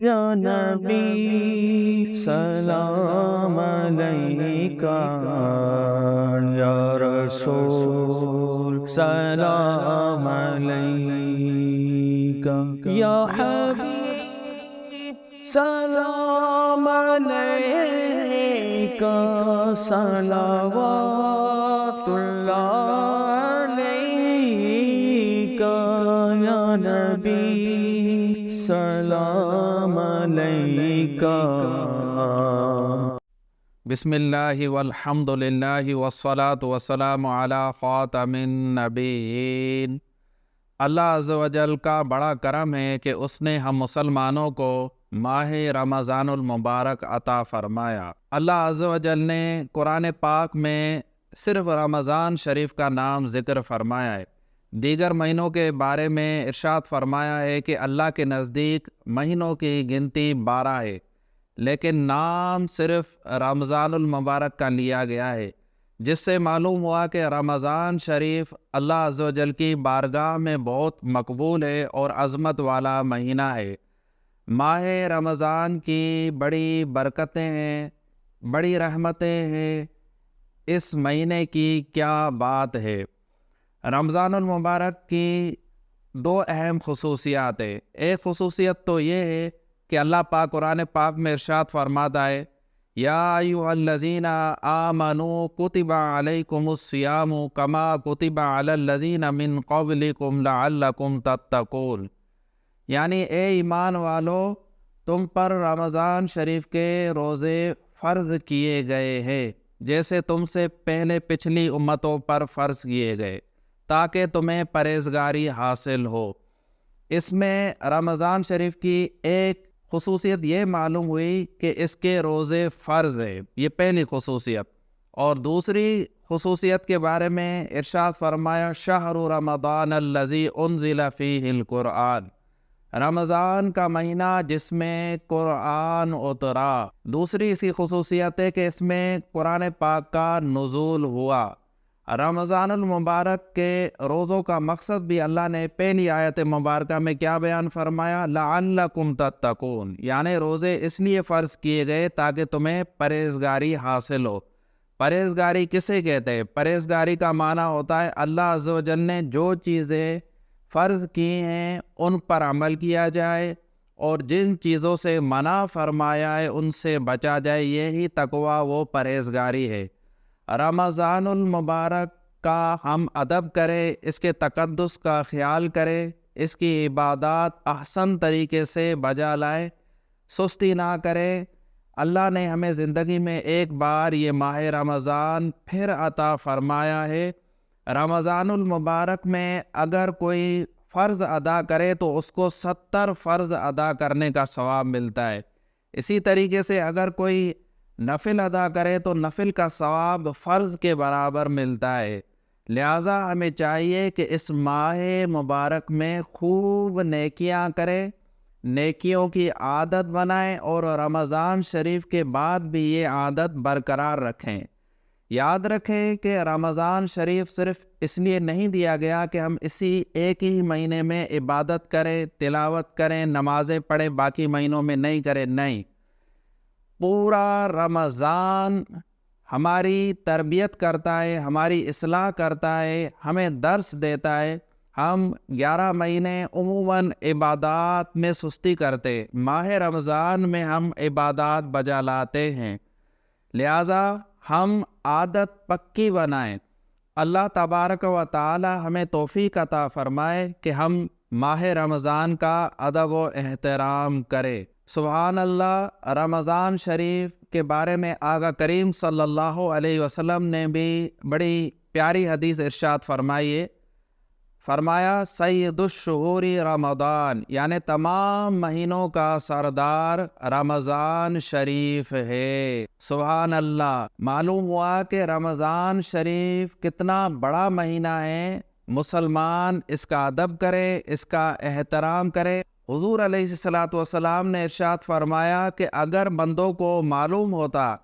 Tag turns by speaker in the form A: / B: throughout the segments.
A: یا نبی سلام علیکہ، یا رسول سلام علیکہ، یا حبیب سلام علیکہ، صلوات اللہ علیکہ، یا نبی سلام علیکہ۔
B: بسم اللہ والحمد للہ والصلاة والسلام علی خاتم النبیین۔ اللہ عز و جل کا بڑا کرم ہے کہ اس نے ہم مسلمانوں کو ماہ رمضان المبارک عطا فرمایا۔ اللہ عز و جل نے قرآن پاک میں صرف رمضان شریف کا نام ذکر فرمایا ہے۔ دیگر مہینوں کے بارے میں ارشاد فرمایا ہے کہ اللہ کے نزدیک مہینوں کی گنتی 12 ہے، لیکن نام صرف رمضان المبارک کا لیا گیا ہے، جس سے معلوم ہوا کہ رمضان شریف اللہ عز و جل کی بارگاہ میں بہت مقبول ہے اور عظمت والا مہینہ ہے۔ ماہ رمضان کی بڑی برکتیں ہیں، بڑی رحمتیں ہیں۔ اس مہینے کی کیا بات ہے؟ رمضان المبارک کی دو اہم خصوصیات ہیں۔ ایک خصوصیت تو یہ ہے کہ اللہ پاک قرآن پاک میں ارشاد فرماتا ہے، یا ایھا الذین آمنوا کتب علیکم الصیام کما کتب علی الذین من قبلکم لعلکم تتقون، یعنی اے ایمان والو، تم پر رمضان شریف کے روزے فرض کیے گئے ہیں جیسے تم سے پہلے پچھلی امتوں پر فرض کیے گئے، تاکہ تمہیں پرہیزگاری حاصل ہو۔ اس میں رمضان شریف کی ایک خصوصیت یہ معلوم ہوئی کہ اس کے روزے فرض ہے، یہ پہلی خصوصیت۔ اور دوسری خصوصیت کے بارے میں ارشاد فرمایا، شہر رمضان الذی انزل فیہ القرآن، رمضان کا مہینہ جس میں قرآن اترا۔ دوسری اس کی خصوصیت ہے کہ اس میں قرآن پاک کا نزول ہوا۔ رمضان المبارک کے روزوں کا مقصد بھی اللہ نے پہلی آیت مبارکہ میں کیا بیان فرمایا؟ لعلکم تتقون، یعنی روزے اس لیے فرض کیے گئے تاکہ تمہیں پرہیزگاری حاصل ہو۔ پرہیزگاری کسے کہتے ہیں؟ پرہیزگاری کا معنی ہوتا ہے اللہ عز و جل نے جو چیزیں فرض کی ہیں ان پر عمل کیا جائے، اور جن چیزوں سے منع فرمایا ہے ان سے بچا جائے، یہی تقویٰ وہ پرہیزگاری ہے۔ رمضان المبارک کا ہم ادب کریں، اس کے تقدس کا خیال کریں، اس کی عبادات احسن طریقے سے بجا لائیں، سستی نہ کریں۔ اللہ نے ہمیں زندگی میں ایک بار یہ ماہ رمضان پھر عطا فرمایا ہے۔ رمضان المبارک میں اگر کوئی فرض ادا کرے تو اس کو 70 فرض ادا کرنے کا ثواب ملتا ہے۔ اسی طریقے سے اگر کوئی نفل ادا کرے تو نفل کا ثواب فرض کے برابر ملتا ہے۔ لہٰذا ہمیں چاہیے کہ اس ماہ مبارک میں خوب نیکیاں کریں، نیکیوں کی عادت بنائیں، اور رمضان شریف کے بعد بھی یہ عادت برقرار رکھیں۔ یاد رکھیں کہ رمضان شریف صرف اس لیے نہیں دیا گیا کہ ہم اسی ایک ہی مہینے میں عبادت کریں، تلاوت کریں، نمازیں پڑھیں، باقی مہینوں میں نہیں کریں، نہیں۔ پورا رمضان ہماری تربیت کرتا ہے، ہماری اصلاح کرتا ہے، ہمیں درس دیتا ہے۔ ہم 11 مہینے عموماً عبادات میں سستی کرتے، ماہ رمضان میں ہم عبادات بجا لاتے ہیں، لہٰذا ہم عادت پکی بنائیں۔ اللہ تبارک و تعالی ہمیں توفیق عطا فرمائے کہ ہم ماہ رمضان کا ادب و احترام کریں۔ سبحان اللہ۔ رمضان شریف کے بارے میں آقا کریم صلی اللہ علیہ وسلم نے بھی بڑی پیاری حدیث ارشاد فرمائی ہے۔ فرمایا، سید الشہور رمضان، یعنی تمام مہینوں کا سردار رمضان شریف ہے۔ سبحان اللہ۔ معلوم ہوا کہ رمضان شریف کتنا بڑا مہینہ ہے، مسلمان اس کا ادب کرے، اس کا احترام کرے۔ حضور علیہ الصلوۃ والسلام نے ارشاد فرمایا کہ اگر بندوں کو معلوم ہوتا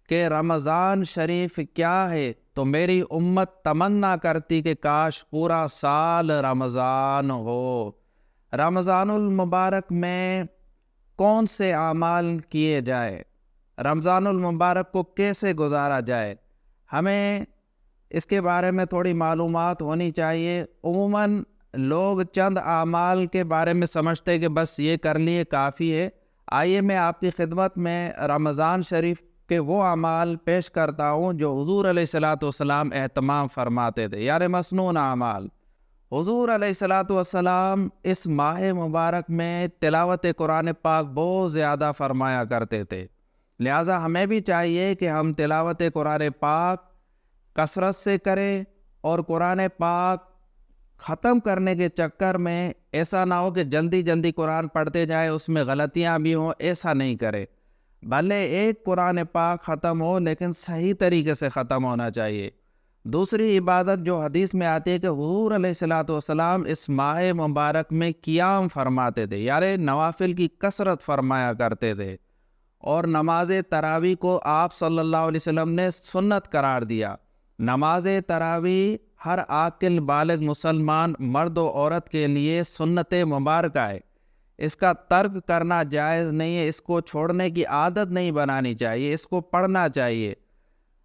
B: کہ رمضان شریف کیا ہے تو میری امت تمنا کرتی کہ کاش پورا سال رمضان ہو۔ رمضان المبارک میں کون سے اعمال کیے جائے، رمضان المبارک کو کیسے گزارا جائے، ہمیں اس کے بارے میں تھوڑی معلومات ہونی چاہیے۔ عموماً لوگ چند اعمال کے بارے میں سمجھتے کہ بس یہ کر لیے کافی ہے۔ آئیے میں آپ کی خدمت میں رمضان شریف کے وہ اعمال پیش کرتا ہوں جو حضور علیہ الصلاۃ والسلام اہتمام فرماتے تھے، یعنی مسنون اعمال۔ حضور علیہ الصلاۃ والسلام اس ماہ مبارک میں تلاوت قرآن پاک بہت زیادہ فرمایا کرتے تھے، لہٰذا ہمیں بھی چاہیے کہ ہم تلاوت قرآن پاک کثرت سے کریں، اور قرآن پاک ختم کرنے کے چکر میں ایسا نہ ہو کہ جلدی جلدی قرآن پڑھتے جائے، اس میں غلطیاں بھی ہوں، ایسا نہیں کرے۔ بھلے ایک قرآن پاک ختم ہو لیکن صحیح طریقے سے ختم ہونا چاہیے۔ دوسری عبادت جو حدیث میں آتی ہے کہ حضور علیہ الصلاۃ والسلام اس ماہ مبارک میں قیام فرماتے تھے، یعنی نوافل کی کثرت فرمایا کرتے تھے، اور نماز تراویح کو آپ صلی اللہ علیہ وسلم نے سنت قرار دیا۔ نماز تراویح ہر عاقل بالغ مسلمان مرد و عورت کے لیے سنت مبارکہ ہے، اس کا ترک کرنا جائز نہیں ہے، اس کو چھوڑنے کی عادت نہیں بنانی چاہیے، اس کو پڑھنا چاہیے۔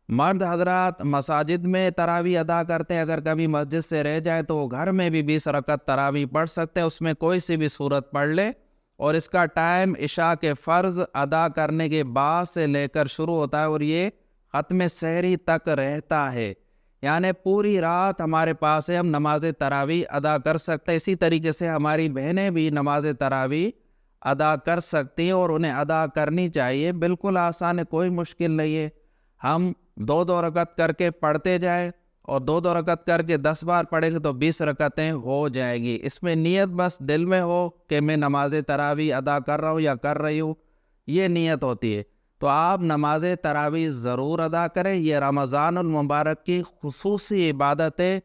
B: مرد حضرات مساجد میں تراویح ادا کرتے ہیں، اگر کبھی مسجد سے رہ جائے تو وہ گھر میں بھی 20 رکعت تراویح پڑھ سکتے ہیں، اس میں کوئی سی بھی صورت پڑھ لے، اور اس کا ٹائم عشاء کے فرض ادا کرنے کے بعد سے لے کر شروع ہوتا ہے اور یہ ختم سحری تک رہتا ہے، یعنی پوری رات ہمارے پاس ہے، ہم نماز تراویح ادا کر سکتے ہیں۔ اسی طریقے سے ہماری بہنیں بھی نماز تراویح ادا کر سکتی ہیں اور انہیں ادا کرنی چاہیے، بالکل آسان ہے، کوئی مشکل نہیں ہے۔ ہم 2 رکعت کر کے پڑھتے جائیں، اور 2 رکعت کر کے 10 بار پڑھیں گے تو 20 رکعتیں ہو جائیں گی۔ اس میں نیت بس دل میں ہو کہ میں نماز تراویح ادا کر رہا ہوں یا کر رہی ہوں، یہ نیت ہوتی ہے۔ تو آپ نماز تراویح ضرور ادا کریں، یہ رمضان المبارک کی خصوصی عبادت ہے،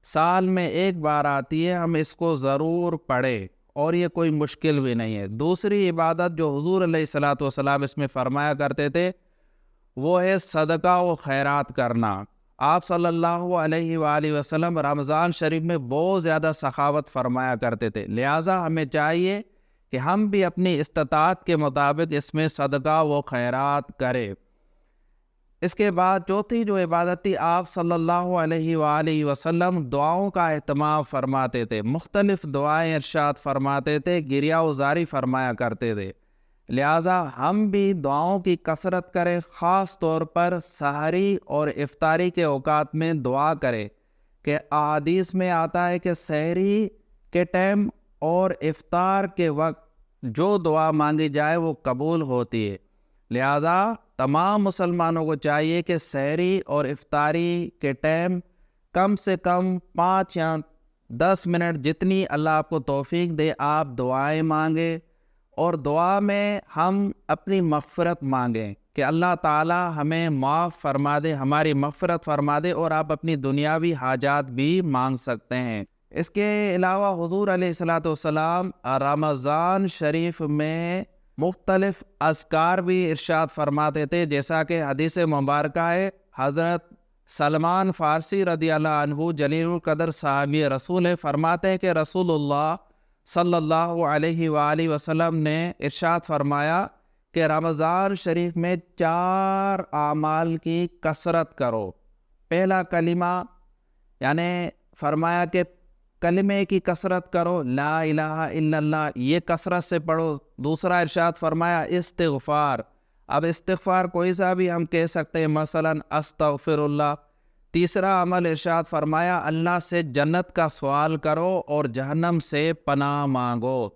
B: سال میں ایک بار آتی ہے، ہم اس کو ضرور پڑھیں، اور یہ کوئی مشکل بھی نہیں ہے۔ دوسری عبادت جو حضور علیہ الصلاۃ والسلام اس میں فرمایا کرتے تھے وہ ہے صدقہ و خیرات کرنا۔ آپ صلی اللہ علیہ وآلہ وسلم رمضان شریف میں بہت زیادہ سخاوت فرمایا کرتے تھے، لہٰذا ہمیں چاہیے کہ ہم بھی اپنی استطاعت کے مطابق اس میں صدقہ و خیرات کریں۔ اس کے بعد چوتھی جو عبادت تھی، آپ صلی اللہ علیہ وآلہ وسلم دعاؤں کا اہتمام فرماتے تھے، مختلف دعائیں ارشاد فرماتے تھے، گریہ وزاری فرمایا کرتے تھے، لہٰذا ہم بھی دعاؤں کی کثرت کریں، خاص طور پر سحری اور افطاری کے اوقات میں دعا کریں، کہ احادیث میں آتا ہے کہ سحری کے ٹائم اور افطار کے وقت جو دعا مانگی جائے وہ قبول ہوتی ہے، لہذا تمام مسلمانوں کو چاہیے کہ سحری اور افطاری کے ٹائم کم سے کم 5 یا 10 منٹ جتنی اللہ آپ کو توفیق دے آپ دعائیں مانگیں، اور دعا میں ہم اپنی مغفرت مانگیں کہ اللہ تعالی ہمیں معاف فرما دے، ہماری مغفرت فرما دے، اور آپ اپنی دنیاوی حاجات بھی مانگ سکتے ہیں۔ اس کے علاوہ حضور علیہ الصلاۃ والسلام رمضان شریف میں مختلف اذکار بھی ارشاد فرماتے تھے، جیسا کہ حدیث مبارکہ ہے، حضرت سلمان فارسی رضی اللہ عنہ جلیل القدر صحابی رسول ہے، فرماتے ہیں کہ رسول اللہ صلی اللہ علیہ وآلہ وسلم نے ارشاد فرمایا کہ رمضان شریف میں 4 اعمال کی کثرت کرو۔ پہلا کلمہ، یعنی فرمایا کہ کلمے کی کثرت کرو، لا الہ الا اللہ، یہ کثرت سے پڑھو۔ دوسرا ارشاد فرمایا استغفار، اب استغفار کوئی سا بھی ہم کہہ سکتے ہیں، مثلا استغفر اللہ۔ تیسرا عمل ارشاد فرمایا اللہ سے جنت کا سوال کرو اور جہنم سے پناہ مانگو۔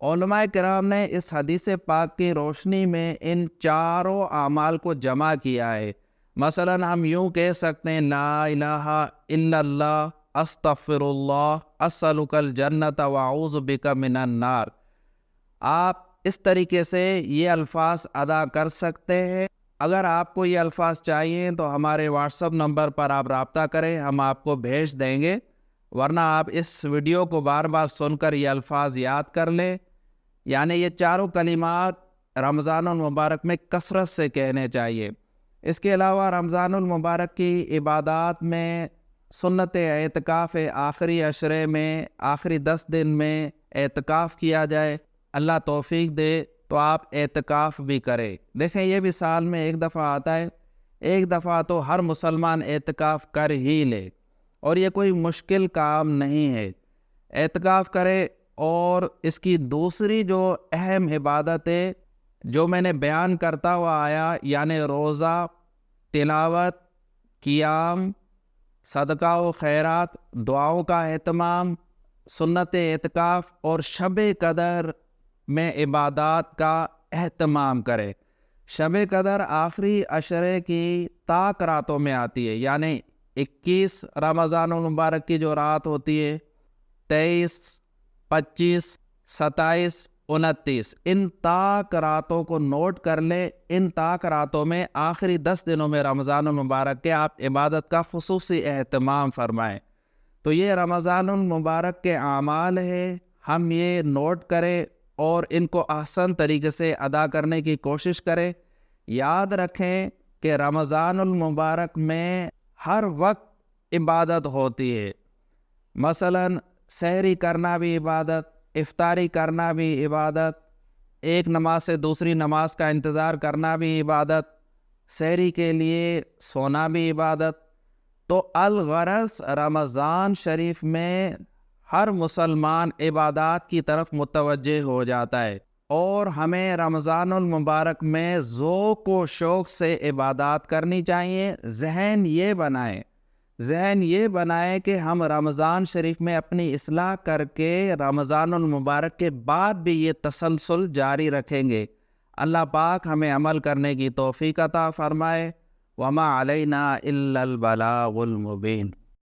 B: علماء کرام نے اس حدیث پاک کی روشنی میں ان 4 اعمال کو جمع کیا ہے۔ مثلا ہم یوں کہہ سکتے ہیں لا الہ الا اللہ، استغفر اللہ، اسألک الجنت واعوذ بک من النار۔ آپ اس طریقے سے یہ الفاظ ادا کر سکتے ہیں۔ اگر آپ کو یہ الفاظ چاہیے تو ہمارے واٹس ایپ نمبر پر آپ رابطہ کریں، ہم آپ کو بھیج دیں گے، ورنہ آپ اس ویڈیو کو بار بار سن کر یہ الفاظ یاد کر لیں۔ یعنی یہ 4 کلمات رمضان المبارک میں کثرت سے کہنے چاہیے۔ اس کے علاوہ رمضان المبارک کی عبادات میں سنت اعتکاف ہے، آخری عشرے میں، آخری 10 دن میں اعتکاف کیا جائے، اللہ توفیق دے تو آپ اعتکاف بھی کریں۔ دیکھیں یہ بھی سال میں ایک دفعہ آتا ہے، ایک دفعہ تو ہر مسلمان اعتکاف کر ہی لے، اور یہ کوئی مشکل کام نہیں ہے، اعتکاف کرے۔ اور اس کی دوسری جو اہم عبادت ہے جو میں نے بیان کرتا ہوا آیا، یعنی روزہ، تلاوت، قیام، صدقہ و خیرات، دعاؤں کا اہتمام، سنت اعتکاف اور شب قدر میں عبادات کا اہتمام کرے۔ شب قدر آخری عشرے کی طاق راتوں میں آتی ہے، یعنی 21 رمضان المبارک کی جو رات ہوتی ہے، 23، 25، 27، 29، ان طاق راتوں کو نوٹ کر لے۔ ان طاق راتوں میں آخری 10 دنوں میں رمضان المبارک کے آپ عبادت کا خصوصی اہتمام فرمائیں۔ تو یہ رمضان المبارک کے اعمال ہے، ہم یہ نوٹ کریں اور ان کو احسن طریقے سے ادا کرنے کی کوشش کریں۔ یاد رکھیں کہ رمضان المبارک میں ہر وقت عبادت ہوتی ہے، مثلا سحری کرنا بھی عبادت، افطاری کرنا بھی عبادت، ایک نماز سے دوسری نماز کا انتظار کرنا بھی عبادت، سحری کے لیے سونا بھی عبادت۔ تو الغرض رمضان شریف میں ہر مسلمان عبادات کی طرف متوجہ ہو جاتا ہے، اور ہمیں رمضان المبارک میں ذوق و شوق سے عبادات کرنی چاہیے۔ ذہن یہ بنائے کہ ہم رمضان شریف میں اپنی اصلاح کر کے رمضان المبارک کے بعد بھی یہ تسلسل جاری رکھیں گے۔ اللہ پاک ہمیں عمل کرنے کی توفیق عطا فرمائے۔ وما علینا الا البلاغ المبین۔